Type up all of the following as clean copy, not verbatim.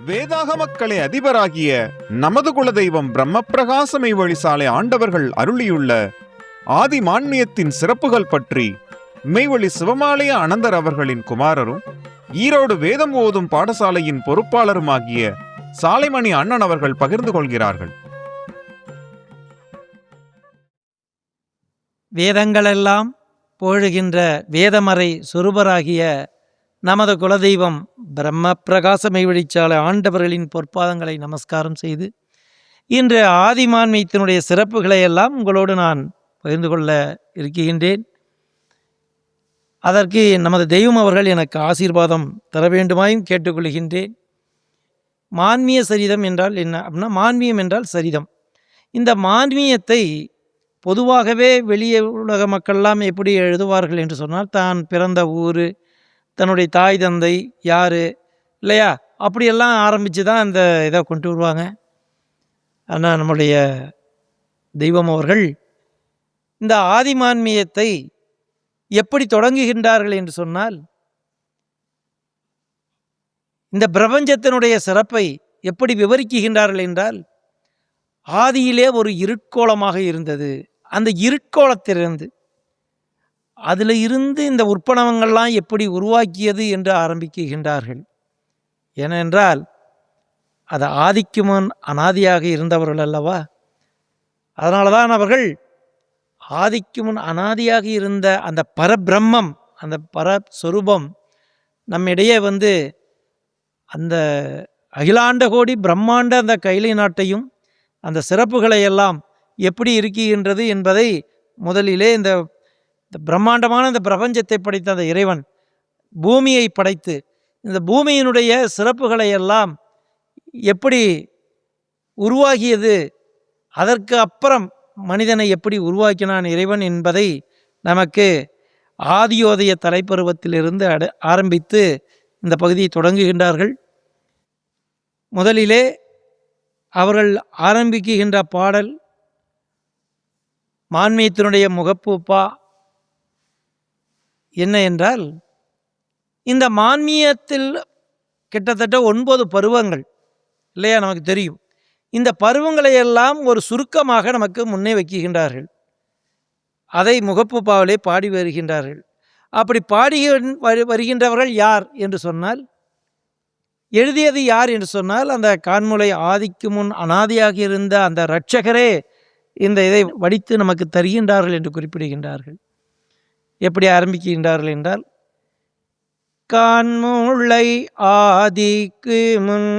வேதாகமக்களை அதிபராகிய நமது குலதெய்வம் பிரம்மப்பிரகாச மெய்வழி சாலை ஆண்டவர்கள் அருளியுள்ள ஆதி மான்மியத்தின் சிறப்புகள் பற்றி மெய்வழி சிவமாலய அனந்தர் அவர்களின் குமாரரும் ஈரோடு வேதம் ஓதும் பாடசாலையின் பொறுப்பாளருமாகிய சாலைமணி அண்ணன் அவர்கள் பகிர்ந்து கொள்கிறார்கள். வேதங்களெல்லாம் போழுகின்ற வேதமறை சொரூபராகிய நமது குலதெய்வம் பிரம்ம பிரகாச மெய்வழிச்சாலை ஆண்டவர்களின் பொற்பாதங்களை நமஸ்காரம் செய்து இன்று ஆதிமான்மியத்தினுடைய சிறப்புகளை எல்லாம் உங்களோடு நான் பகிர்ந்து கொள்ள இருக்கின்றேன். அதற்கு நமது தெய்வம் அவர்கள் எனக்கு ஆசீர்வாதம் தர வேண்டுமாயும் கேட்டுக்கொள்கின்றேன். மான்மிய சரிதம் என்றால் என்ன அப்படின்னா, மான்மியம் என்றால் சரிதம். இந்த மான்மியத்தை பொதுவாகவே வெளியே உலக மக்கள்லாம் எப்படி எழுதுவார்கள் என்று சொன்னால், தான் பிறந்த ஊர், தன்னுடைய தாய் தந்தை யார் இல்லையா, அப்படியெல்லாம் ஆரம்பித்து தான் இந்த இதை கொண்டு வருவாங்க. ஆனால் நம்முடைய தெய்வம் அவர்கள் இந்த ஆதிமான்மியத்தை எப்படி தொடங்குகின்றார்கள் என்று சொன்னால், இந்த பிரபஞ்சத்தினுடைய சிறப்பை எப்படி விவரிக்குகின்றார்கள் என்றால், ஆதியிலே ஒரு இருட்கோளமாக இருந்தது. அந்த இருட்கோளத்திலிருந்து அதில் இருந்து இந்த உற்பனவங்கள்லாம் எப்படி உருவாக்கியது என்று ஆரம்பிக்குகின்றார்கள். ஏனென்றால் அது ஆதிக்கு முன் அனாதியாக இருந்தவர்கள் அல்லவா. அதனால தான் அவர்கள் ஆதிக்கு முன் அனாதியாக இருந்த அந்த பரபிரம்மம், அந்த பரஸ்வரூபம் நம்மிடையே அந்த அகிலாண்ட கோடி பிரம்மாண்ட அந்த கைலை நாட்டையும் அந்த சிறப்புகளை எல்லாம் எப்படி இருக்கின்றது என்பதை முதலிலே இந்த பிரம்மாண்டமான இந்த பிரபஞ்சத்தை படைத்த அந்த இறைவன் பூமியை படைத்து இந்த பூமியினுடைய சிறப்புகளை எல்லாம் எப்படி உருவாகியது, அதற்கு அப்புறம் மனிதனை எப்படி உருவாக்கினான் இறைவன் என்பதை நமக்கு ஆதியோதய தலைப்பருவத்திலிருந்து ஆரம்பித்து இந்த பகுதியை தொடங்குகின்றார்கள். முதலிலே அவர்கள் ஆரம்பிக்குகின்ற பாடல் மான்மியத்தினுடைய முகப்பூப்பா என்ன என்றால், இந்த மான்மியத்தில் கிட்டத்தட்ட 9 பருவங்கள் இல்லையா, நமக்கு தெரியும். இந்த பருவங்களை எல்லாம் ஒரு சுருக்கமாக நமக்கு முன்னே வைக்கின்றார்கள். அதை முகப்பூப்பாவிலே பாடி வருகின்றார்கள். அப்படி பாடி வருகின்றவர்கள் யார் என்று சொன்னால், எழுதியது யார் என்று சொன்னால், அந்த கான்முலை ஆதிக்கு முன் அனாதியாக இருந்த அந்த இரட்சகரே இந்த இதை வடித்து நமக்கு தருகின்றார்கள் என்று குறிப்பிடுகின்றார்கள். எப்படி ஆரம்பிக்கின்றார்கள் என்றால், கான்முலை ஆதிக்கு முன்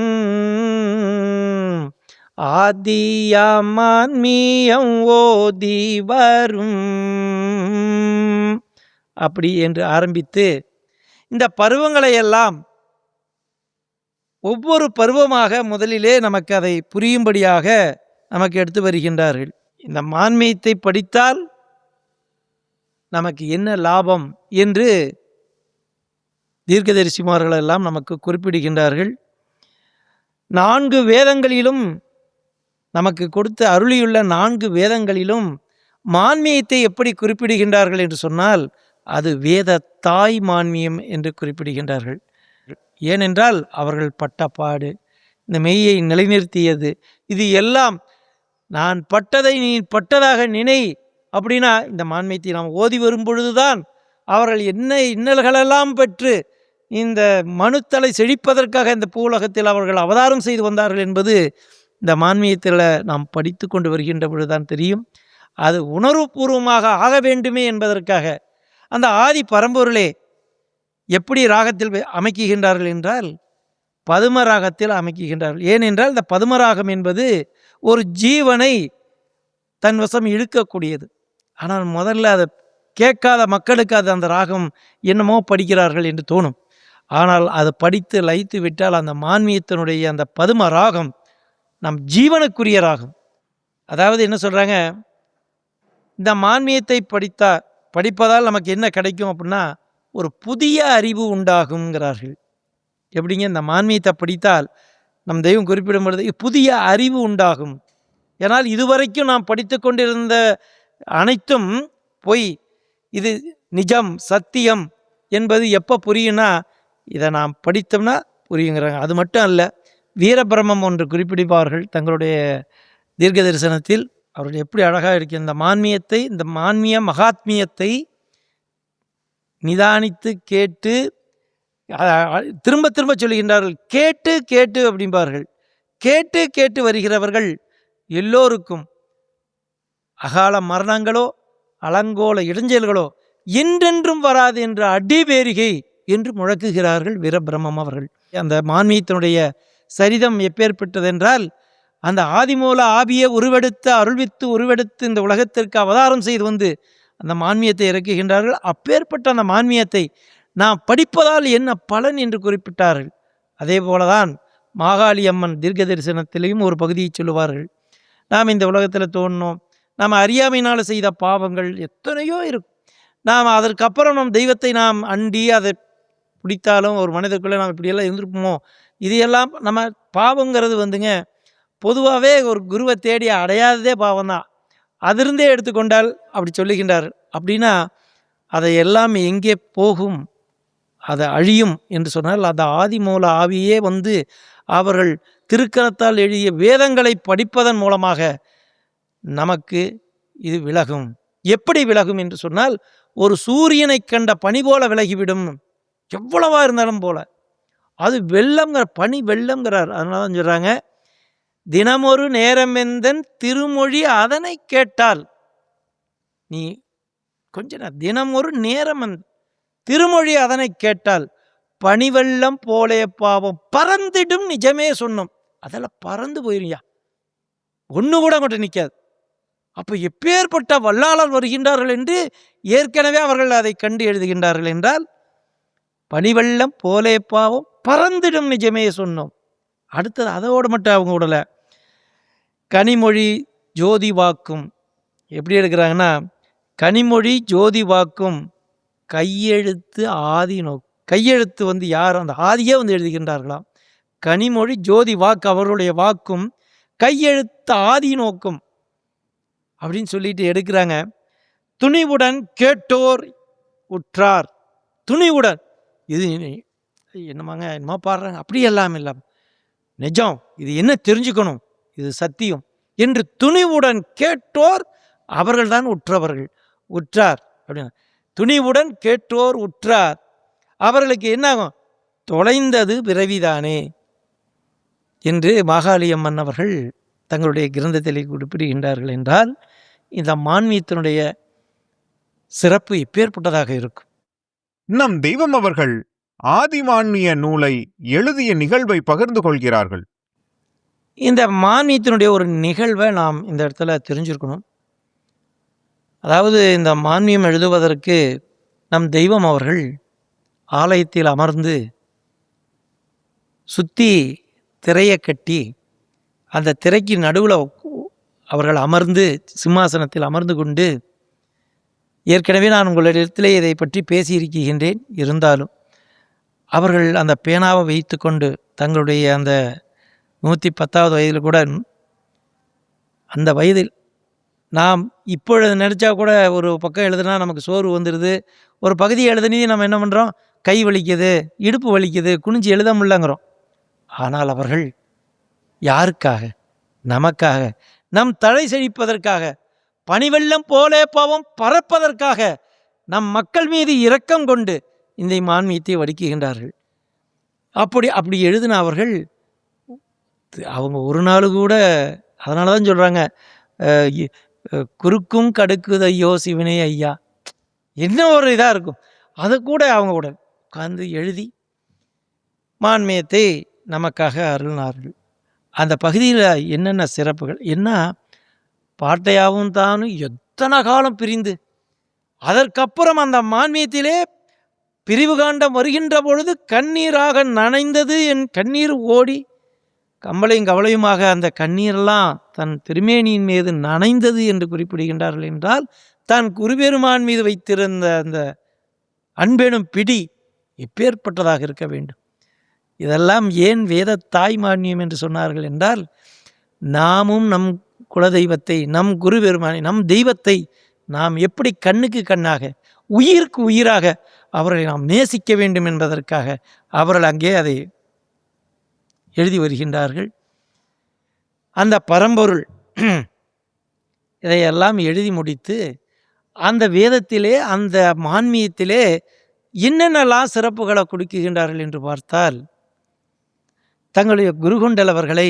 ஆதியாமான்மியம் ஓதி வரும், அப்படி என்று ஆரம்பித்து இந்த பருவங்களை எல்லாம் ஒவ்வொரு பருவமாக முதலிலே நமக்கு அதை புரியும்படியாக நமக்கு எடுத்து வருகின்றார்கள். இந்த மான்மியத்தை படித்தால் நமக்கு என்ன லாபம் என்று தீர்க்கதரிசிமார்கள் எல்லாம் நமக்கு குறிப்பிடுகின்றார்கள். 4 வேதங்களிலும் நமக்கு கொடுத்த அருளியுள்ள 4 வேதங்களிலும் மான்மியத்தை எப்படி குறிப்பிடுகின்றார்கள் என்று சொன்னால், அது வேத தாய் மான்மியம் என்று குறிப்பிடுகின்றார்கள். ஏனென்றால் அவர்கள் பட்ட பாடு, இந்த மெய்யை நிலைநிறுத்தியது, இது எல்லாம் நான் பட்டதை நீ பட்டதாக நினை அப்படின்னா, இந்த மான்மியத்தை நாம் ஓதி வரும் பொழுதுதான் அவர்கள் என்ன இன்னல்களெல்லாம் பெற்று இந்த மனுத்தலை செழிப்பதற்காக இந்த பூவுலகத்தில் அவர்கள் அவதாரம் செய்து வந்தார்கள் என்பது இந்த மான்மியத்தில் நாம் படித்து கொண்டு வருகின்ற பொழுதுதான் தெரியும். அது உணர்வுபூர்வமாக ஆக வேண்டுமே என்பதற்காக அந்த ஆதி பரம்பொருளே எப்படி ராகத்தில் அமைக்குகின்றார்கள் என்றால், பதும ராகத்தில் அமைக்குகின்றார்கள். ஏனென்றால் இந்த பதும ராகம் என்பது ஒரு ஜீவனை தன் வசம் இழுக்கக்கூடியது. ஆனால் முதல்ல அதை கேட்காத மக்களுக்கு அது அந்த ராகம் என்னமோ படிக்கிறார்கள் என்று தோணும். ஆனால் அது படித்து லயித்து விட்டால் அந்த மான்மியத்தினுடைய அந்த பதும ராகம் நம் ஜீவனுக்குரிய ராகம். அதாவது என்ன சொல்கிறாங்க, இந்த மான்மியத்தை படிப்பதால் நமக்கு என்ன கிடைக்கும் அப்படின்னா, ஒரு புதிய அறிவு உண்டாகுங்கிறார்கள். எப்படிங்க, இந்த மான்மியத்தை படித்தால் நம் தெய்வம் குறிப்பிடும் பொழுது புதிய அறிவு உண்டாகும். ஏன்னால் இதுவரைக்கும் நாம் படித்து கொண்டிருந்த அனைத்தும் பொய், இது நிஜம் சத்தியம் என்பது எப்போ புரியும்னா, இதை நாம் படித்தோம்னா புரியுங்கிறாங்க. அது மட்டும் அல்ல, வீரபிரமம் ஒன்று குறிப்பிடுவார்கள் தங்களுடைய தீர்க்க தரிசனத்தில். அவர்கள் எப்படி அழகாக இருக்கு இந்த மான்மியத்தை, இந்த மான்மிய மகாத்மியத்தை நிதானித்து கேட்டு திரும்ப திரும்ப சொல்லுகின்றார்கள். கேட்டு கேட்டு அப்படிம்பார்கள். கேட்டு கேட்டு வருகிறவர்கள் எல்லோருக்கும் அகால மரணங்களோ அலங்கோல இடைஞ்சல்களோ என்றென்றும் வராது என்ற அடிபேரிகை என்று முழக்குகிறார்கள் வீரபிரமம் அவர்கள். அந்த மான்மியத்தினுடைய சரிதம் எப்பேற்பட்டதென்றால், அந்த ஆதிமூல ஆவியை உருவெடுத்து அருள்வித்து உருவெடுத்து இந்த உலகத்திற்கு அவதாரம் செய்து வந்து அந்த மான்மியத்தை இறக்குகின்றார்கள். அப்பேற்பட்ட அந்த மான்மியத்தை நாம் படிப்பதால் என்ன பலன் என்று குறிப்பிட்டார்கள். அதே போலதான் மாகாளி அம்மன் தீர்க்க தரிசனத்திலையும் ஒரு பகுதியை சொல்லுவார்கள். நாம் இந்த உலகத்தில் தோன்றோம், நாம் அறியாமையினால் செய்த பாவங்கள் எத்தனையோ இருக்கும். நாம் அதற்கப்புறம் நம் தெய்வத்தை நாம் அண்டி அதை பிடித்தாலும் ஒரு மனிதக்குள்ளே நாம் இப்படியெல்லாம் இருந்திருப்போமோ, இதையெல்லாம் நம்ம பாவங்கிறது வந்துங்க பொதுவாகவே ஒரு குருவை தேடி அடையாததே பாவம்தான். அதிருந்தே எடுத்துக்கொண்டால் அப்படி சொல்லுகின்றார். அப்படின்னா அதை எல்லாம் எங்கே போகும், அதை அழியும் என்று சொன்னால் அந்த ஆதிமூல ஆவியே வந்து அவர்கள் திருக்கரத்தால் எழுதிய வேதங்களை படிப்பதன் மூலமாக நமக்கு இது விலகும். எப்படி விலகும் என்று சொன்னால், ஒரு சூரியனை கண்ட பனி போல விலகிவிடும். எவ்வளவா இருந்தாலும் போல அது வெள்ளம்ங்கிற பனி வெள்ளம்ங்கிறார். அதனால தான் சொல்கிறாங்க, தினமொரு நேரமெந்தன் திருமொழி அதனை கேட்டால். நீ கொஞ்ச தினமொரு நேரம் திருமொழி அதனை கேட்டால் பனிவெள்ளம் போலே பாவம் பறந்திடும் நிஜமே சொன்னோம். அதெல்லாம் பறந்து போயிருயா, ஒன்று கூட அங்கிட்ட நிற்காது. அப்போ எப்பேற்பட்ட வல்லாளர் வருகின்றார்கள் என்று ஏற்கனவே அவர்கள் அதை கண்டு எழுதுகின்றார்கள் என்றால், பனிவெள்ளம் போலே பாவம் பறந்திடும் நிஜமே சொன்னோம். அடுத்தது அதோடு மட்டும் அவங்க விடலை, கனிமொழி ஜோதி வாக்கும். எப்படி எடுக்கிறாங்கன்னா, கனிமொழி ஜோதி வாக்கும் கையெழுத்து ஆதி நோக்கு. கையெழுத்து வந்து யார், அந்த ஆதியே வந்து எழுதுகின்றார்களாம். கனிமொழி ஜோதி வாக்கு அவர்களுடைய வாக்கும் கையெழுத்து ஆதி நோக்கும் அப்படின்னு சொல்லிட்டு எடுக்கிறாங்க. துணிவுடன் கேட்டோர் உற்றார். துணிவுடன், இது என்னமாங்க என்னமா பாடுறாங்க, அப்படி எல்லாம் இல்லாமல் நிஜம், இது என்ன தெரிஞ்சுக்கணும், இது சத்தியம் என்று துணிவுடன் கேட்டோர் அவர்கள்தான் உற்றவர்கள். உற்றார் அப்படின்னா துணிவுடன் கேட்டோர் உற்றார். அவர்களுக்கு என்னாகும், தொலைந்தது பிறவிதானே என்று மாகாளியம்மன் அவர்கள் தங்களுடைய கிரந்தத்தில் குறிப்பிடுகின்றார்கள். என்றால் இந்த மான்மியத்தினுடைய சிறப்பு எப்பேற்பட்டதாக இருக்கும். நம் தெய்வம் அவர்கள் ஆதிமான்மிய நூலை எழுதிய நிகழ்வை பகிர்ந்து கொள்கிறார்கள். இந்த மான்மியத்தினுடைய ஒரு நிகழ்வை நாம் இந்த இடத்துல தெரிஞ்சிருக்கணும். அதாவது இந்த மான்மியம் எழுதுவதற்கு நம் தெய்வம் அவர்கள் ஆலயத்தில் அமர்ந்து சுற்றி திரையை கட்டி அந்த திரைக்கு நடுவில் அவர்கள் அமர்ந்து சிம்மாசனத்தில் அமர்ந்து கொண்டு, ஏற்கனவே நான் உங்களிடத்திலே இதை பற்றி பேசியிருக்கின்றேன், இருந்தாலும் அவர்கள் அந்த பேனாவை வைத்து கொண்டு தங்களுடைய அந்த 110வது வயதில் கூட, அந்த வயதில் நாம் இப்பொழுது நினச்சா கூட ஒரு பக்கம் எழுதுனா நமக்கு சோர்வு வந்துடுது. ஒரு பகுதி எழுதுனே நம்ம என்ன பண்ணுறோம், கை வலிக்குது, இடுப்பு வலிக்குது, குனிஞ்சு எழுத முடியலங்கிறோம். ஆனால் அவர்கள் யாருக்காக, நமக்காக, நம் தலை செழிப்பதற்காக, பனிவெள்ளம் போலே பாவம் பறப்பதற்காக, நம் மக்கள் மீது இரக்கம் கொண்டு இந்த மான்மியத்தை வடிக்குகின்றார்கள். அப்படி எழுதின அவர்கள் அவங்க ஒரு நாள் கூட, அதனால தான் சொல்கிறாங்க, குறுக்கும் கடுக்குதையோ சிவனே ஐயா, என்ன ஒரு இதாக இருக்கும். அதை கூட அவங்க கூட உட்கார்ந்து எழுதி மான்மியத்தை நமக்காக அருளினார்கள். அந்த பகுதியில் என்னென்ன சிறப்புகள் என்ன, பாட்டையாவும் தானும் எத்தனை காலம் பிரிந்து, அதற்கப்புறம் அந்த மான்மியத்திலே பிரிவு காண்டம் வருகின்ற பொழுது கண்ணீராக நனைந்தது என் கண்ணீர் ஓடி, கம்பளையும் கவலையுமாக அந்த கண்ணீரெல்லாம் தன் திருமேனியின் மீது நனைந்தது என்று குறிப்பிடுகின்றார்கள். என்றால் தான் குருபெருமான் மீது வைத்திருந்த அந்த அன்பெனும் பிடி எப்பேற்பட்டதாக இருக்க வேண்டும். இதெல்லாம் ஏன் வேத தாய் மான்மியம் என்று சொன்னார்கள் என்றால், நாமும் நம் குலதெய்வத்தை, நம் குருபெருமானை, நம் தெய்வத்தை நாம் எப்படி கண்ணுக்கு கண்ணாக, உயிருக்கு உயிராக அவர்களை நாம் நேசிக்க வேண்டும் என்பதற்காக அவர்கள் அங்கே அதை எழுதி வருகின்றார்கள். அந்த பரம்பொருள் இதையெல்லாம் எழுதி முடித்து அந்த வேதத்திலே அந்த மான்மியத்திலே என்னென்னலாம் சிறப்புகளை கொடுக்குகின்றார்கள் என்று பார்த்தால், தங்களுடைய குருகுண்டல் அவர்களை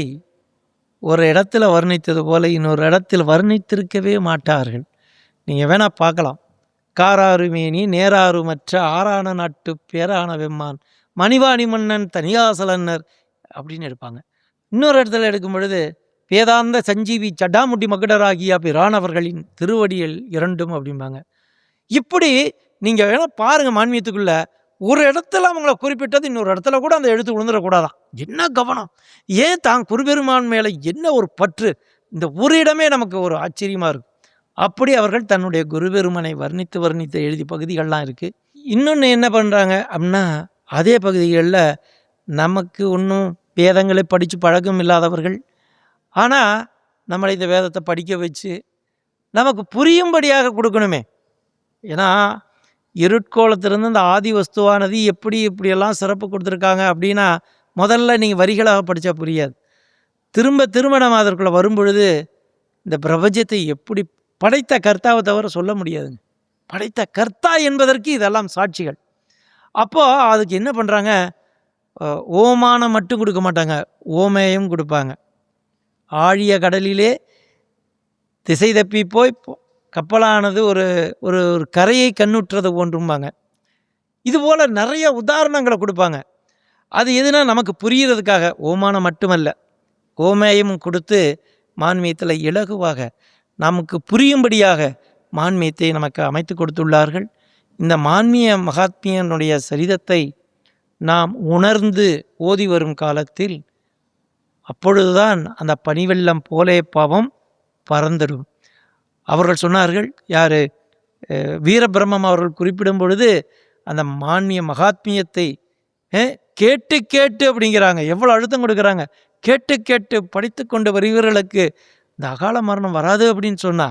ஒரு இடத்துல வர்ணித்தது போல இன்னொரு இடத்தில் வர்ணித்திருக்கவே மாட்டார்கள். நீங்கள் வேணா பார்க்கலாம். காராருமேனி நேராருமற்ற ஆறான நாட்டு பேரான வெம்மான் மணிவாணி மன்னன் தனியாசலன்னர் அப்படின்னு எடுப்பாங்க. இன்னொரு இடத்துல எடுக்கும் பொழுது வேதாந்த சஞ்சீவி சடாமுட்டி மகுடராகிய பிரானவர்களின் திருவடிகள் இரண்டும் அப்படிம்பாங்க. இப்படி நீங்கள் வேணா பாருங்கள், மான்மியத்துக்குள்ள ஒரு இடத்துல அவங்கள குறிப்பிட்டது இன்னொரு இடத்துல கூட அந்த எழுத்து விழுந்துடக்கூடாதான். என்ன கவனம்! ஏன் தான் குருபெருமான் மேலே என்ன ஒரு பற்று! இந்த ஒரு இடமே நமக்கு ஒரு ஆச்சரியமாக இருக்கும். அப்படி அவர்கள் தன்னுடைய குருபெருமனை வர்ணித்து எழுதிய பகுதிகள்லாம் இருக்குது. இன்னொன்று என்ன பண்ணுறாங்க அப்படின்னா, அதே பகுதிகளில் நமக்கு ஒன்றும் வேதங்களை படித்து பழக்கம் இல்லாதவர்கள், ஆனால் நம்மளை இந்த வேதத்தை படிக்க வச்சு நமக்கு புரியும்படியாக கொடுக்கணுமே. ஏன்னா இருட்கோலத்திலிருந்து இந்த ஆதி வஸ்துவானது இப்படியெல்லாம் சிறப்பு கொடுத்துருக்காங்க அப்படின்னா முதல்ல நீங்கள் வரிகளாக படித்தா புரியாது. திரும்ப நம்ம அதற்குள்ளே வரும்பொழுது இந்த பிரபஞ்சத்தை எப்படி படைத்த கர்த்தாவை தவிர சொல்ல முடியாதுங்க. படைத்த கர்த்தா என்பதற்கு இதெல்லாம் சாட்சிகள். அப்போது அதுக்கு என்ன பண்ணுறாங்க, ஓமானம் மட்டும் கொடுக்க மாட்டாங்க, ஓமேயம் கொடுப்பாங்க. ஆழிய கடலிலே திசை தப்பி போய் கப்பலானது ஒரு ஒரு கரையை கண்ணுற்றது போன்றும்பாங்க. இதுபோல் நிறைய உதாரணங்களை கொடுப்பாங்க. அது எதுனா நமக்கு புரிகிறதுக்காக. ஓமானம் மட்டுமல்ல, ஓமேயமும் கொடுத்து மான்மியத்தில் இலகுவாக நமக்கு புரியும்படியாக மான்மியத்தை நமக்கு அமைத்து கொடுத்துள்ளார்கள். இந்த மான்மிய மகாத்மியனுடைய சரிதத்தை நாம் உணர்ந்து ஓதி வரும் காலத்தில் அப்பொழுதுதான் அந்த பனிவெள்ளம் போலே பாவம் பறந்துடும். அவர்கள் சொன்னார்கள், யார் வீரபிரம்மம் அவர்கள் குறிப்பிடும் பொழுது அந்த மான்மிய மகாத்மியத்தை கேட்டு அப்படிங்கிறாங்க. எவ்வளோ அழுத்தம் கொடுக்குறாங்க. கேட்டு படித்து கொண்டு வருகிறவர்களுக்கு இந்த அகால மரணம் வராது அப்படின்னு சொன்னா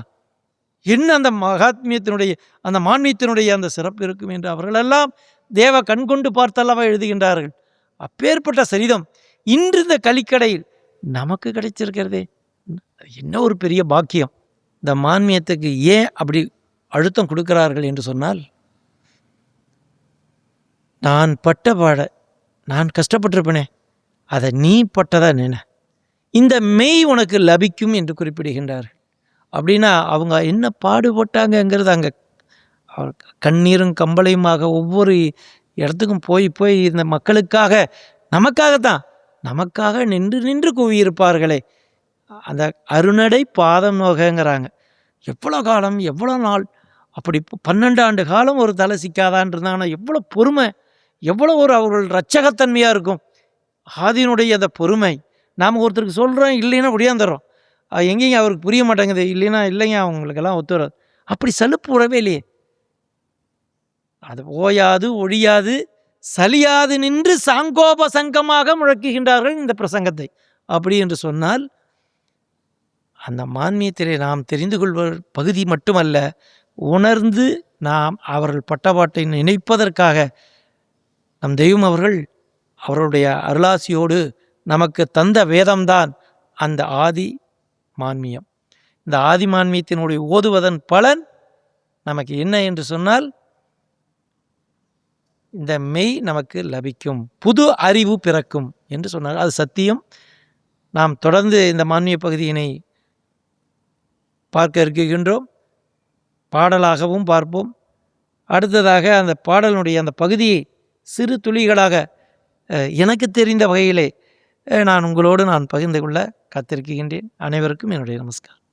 என்ன அந்த மகாத்மியத்தினுடைய அந்த மான்மியத்தினுடைய அந்த சிறப்பு இருக்கும் என்று அவர்களெல்லாம் தேவ கண்கொண்டு பார்த்தல்லவா எழுதுகின்றார்கள். அப்பேற்பட்ட சரிதம் இன்று இந்த கலிக்கடையில் நமக்கு கிடைச்சிருக்கிறதே, என்ன ஒரு பெரிய பாக்கியம். இந்த மான்மியத்துக்கு ஏன் அப்படி அழுத்தம் கொடுக்கிறார்கள் என்று சொன்னால், நான் பட்ட பாட நான் கஷ்டப்பட்டிருப்பேனே, அதை நீ பட்டதா நினை, இந்த மெய் உனக்கு லபிக்கும் என்று குறிப்பிடுகின்றார்கள். அப்படின்னா அவங்க என்ன பாடுபட்டாங்கங்கிறது அங்கே கண்ணீரும் கம்பளையுமாக ஒவ்வொரு இடத்துக்கும் போய் இந்த மக்களுக்காக நமக்காகத்தான் நமக்காக நின்று கூவியிருப்பார்களே. அந்த அருணடை பாதம் நோகங்கிறாங்க. எவ்வளோ காலம் எவ்வளோ நாள் அப்படி 12 ஆண்டு காலம் ஒரு தலை சிக்காதான் இருந்தாங்கன்னா எவ்வளோ பொறுமை, எவ்வளோ ஒரு அவர்கள் இரட்சகத்தன்மையாக இருக்கும். ஆதியினுடைய அந்த பொறுமை. நாம் ஒருத்தருக்கு சொல்கிறோம், இல்லைன்னா ஒடியாந்துடுறோம். எங்கேயும் அவருக்கு புரிய மாட்டேங்குது, இல்லைங்க அவங்களுக்கெல்லாம் ஒத்துறாது. அப்படி சலுப்பு உறவே இல்லையே. அது ஓயாது ஒழியாது சலியாது நின்று சாங்கோபசங்கமாக முழக்குகின்றார்கள் இந்த பிரசங்கத்தை. அப்படி என்று சொன்னால் அந்த மான்மியத்திலே நாம் தெரிந்து கொள்வது பகுதி மட்டுமல்ல, உணர்ந்து நாம் அவர்கள் பட்டபாட்டை நினைப்பதற்காக நம் தெய்வம் அவர்களுடைய அருளாசியோடு நமக்கு தந்த வேதம்தான் அந்த ஆதி மான்மியம். இந்த ஆதி மான்மியத்தினுடைய ஓதுவதன் பலன் நமக்கு என்ன என்று சொன்னால், இந்த மெய் நமக்கு லபிக்கும், புது அறிவு பிறக்கும் என்று சொன்னார். அது சத்தியம். நாம் தொடர்ந்து இந்த மான்மிய பகுதியினை பார்க்க இருக்கின்றோம். பாடலாகவும் பார்ப்போம். அடுத்ததாக அந்த பாடலினுடைய அந்த பகுதியை சிறு துளிகளாக எனக்கு தெரிந்த வகையிலே நான் உங்களோடு பகிர்ந்து கொள்ள காத்திருக்கின்றேன். அனைவருக்கும் என்னுடைய நமஸ்காரம்.